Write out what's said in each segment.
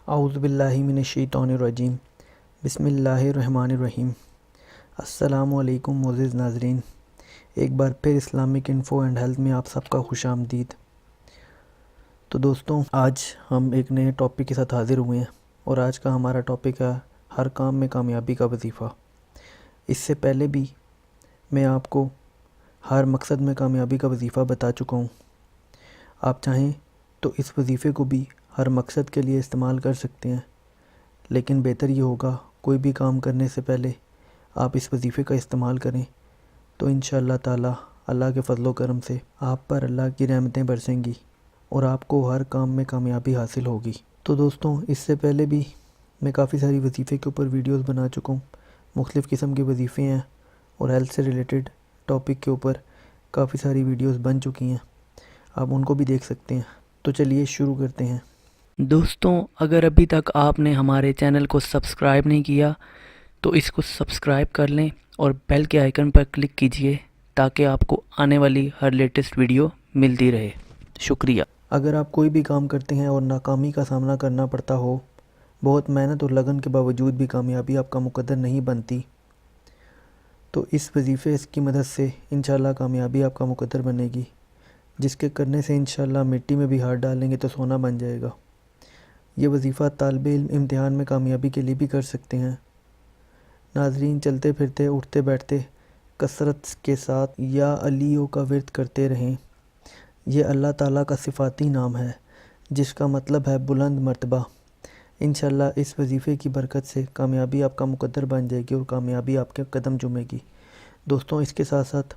اعوذ باللہ من الشیطان الرجیم بسم اللہ الرحمن الرحیم۔ السلام علیکم معزز ناظرین، ایک بار پھر اسلامک انفو اینڈ ہیلتھ میں آپ سب کا خوش آمدید۔ تو دوستوں، آج ہم ایک نئے ٹاپک کے ساتھ حاضر ہوئے ہیں اور آج کا ہمارا ٹاپک ہے ہر کام میں کامیابی کا وظیفہ۔ اس سے پہلے بھی میں آپ کو ہر مقصد میں کامیابی کا وظیفہ بتا چکا ہوں۔ آپ چاہیں تو اس وظیفے کو بھی ہر مقصد کے لیے استعمال کر سکتے ہیں، لیکن بہتر یہ ہوگا کوئی بھی کام کرنے سے پہلے آپ اس وظیفے کا استعمال کریں، تو انشاءاللہ تعالی اللہ کے فضل و کرم سے آپ پر اللہ کی رحمتیں برسیں گی اور آپ کو ہر کام میں کامیابی حاصل ہوگی۔ تو دوستوں، اس سے پہلے بھی میں کافی ساری وظیفے کے اوپر ویڈیوز بنا چکا ہوں۔ مختلف قسم کے وظیفے ہیں اور ہیلتھ سے ریلیٹڈ ٹاپک کے اوپر کافی ساری ویڈیوز بن چکی ہیں، آپ ان کو بھی دیکھ سکتے ہیں۔ تو چلیے شروع کرتے ہیں۔ دوستوں، اگر ابھی تک آپ نے ہمارے چینل کو سبسکرائب نہیں کیا تو اس کو سبسکرائب کر لیں اور بیل کے آئیکن پر کلک کیجئے تاکہ آپ کو آنے والی ہر لیٹسٹ ویڈیو ملتی رہے۔ شکریہ۔ اگر آپ کوئی بھی کام کرتے ہیں اور ناکامی کا سامنا کرنا پڑتا ہو، بہت محنت اور لگن کے باوجود بھی کامیابی آپ کا مقدر نہیں بنتی، تو اس وظیفے کی مدد سے انشاءاللہ کامیابی آپ کا مقدر بنے گی، جس کے کرنے سے انشاءاللہ مٹی میں بھی ہاتھ ڈالیں گے تو سونا بن جائے گا۔ یہ وظیفہ طالب علم امتحان میں کامیابی کے لیے بھی کر سکتے ہیں۔ ناظرین، چلتے پھرتے اٹھتے بیٹھتے کثرت کے ساتھ یا علیوں کا ورد کرتے رہیں۔ یہ اللہ تعالیٰ کا صفاتی نام ہے جس کا مطلب ہے بلند مرتبہ۔ انشاءاللہ اس وظیفے کی برکت سے کامیابی آپ کا مقدر بن جائے گی اور کامیابی آپ کے قدم چومے گی۔ دوستوں، اس کے ساتھ ساتھ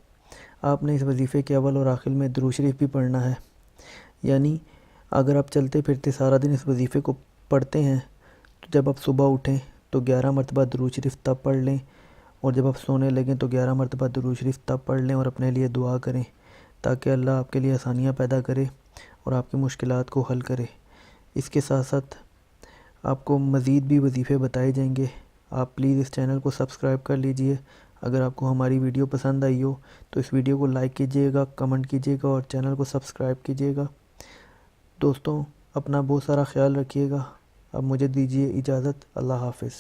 آپ نے اس وظیفے کے اول اور آخر میں درود شریف بھی پڑھنا ہے، یعنی اگر آپ چلتے پھرتے سارا دن اس وظیفے کو پڑھتے ہیں تو جب آپ صبح اٹھیں تو 11 مرتبہ درود شریف تب پڑھ لیں، اور جب آپ سونے لگیں تو 11 مرتبہ درود شریف تب پڑھ لیں اور اپنے لیے دعا کریں تاکہ اللہ آپ کے لیے آسانیاں پیدا کرے اور آپ کی مشکلات کو حل کرے۔ اس کے ساتھ ساتھ آپ کو مزید بھی وظیفے بتائے جائیں گے۔ آپ پلیز اس چینل کو سبسکرائب کر لیجئے۔ اگر آپ کو ہماری ویڈیو پسند آئی ہو تو اس ویڈیو کو لائک کیجئے گا، کمنٹ کیجئے گا اور چینل کو سبسکرائب کیجئے گا۔ دوستوں، اپنا بہت سارا خیال رکھیے گا۔ اب مجھے دیجیے اجازت۔ اللہ حافظ۔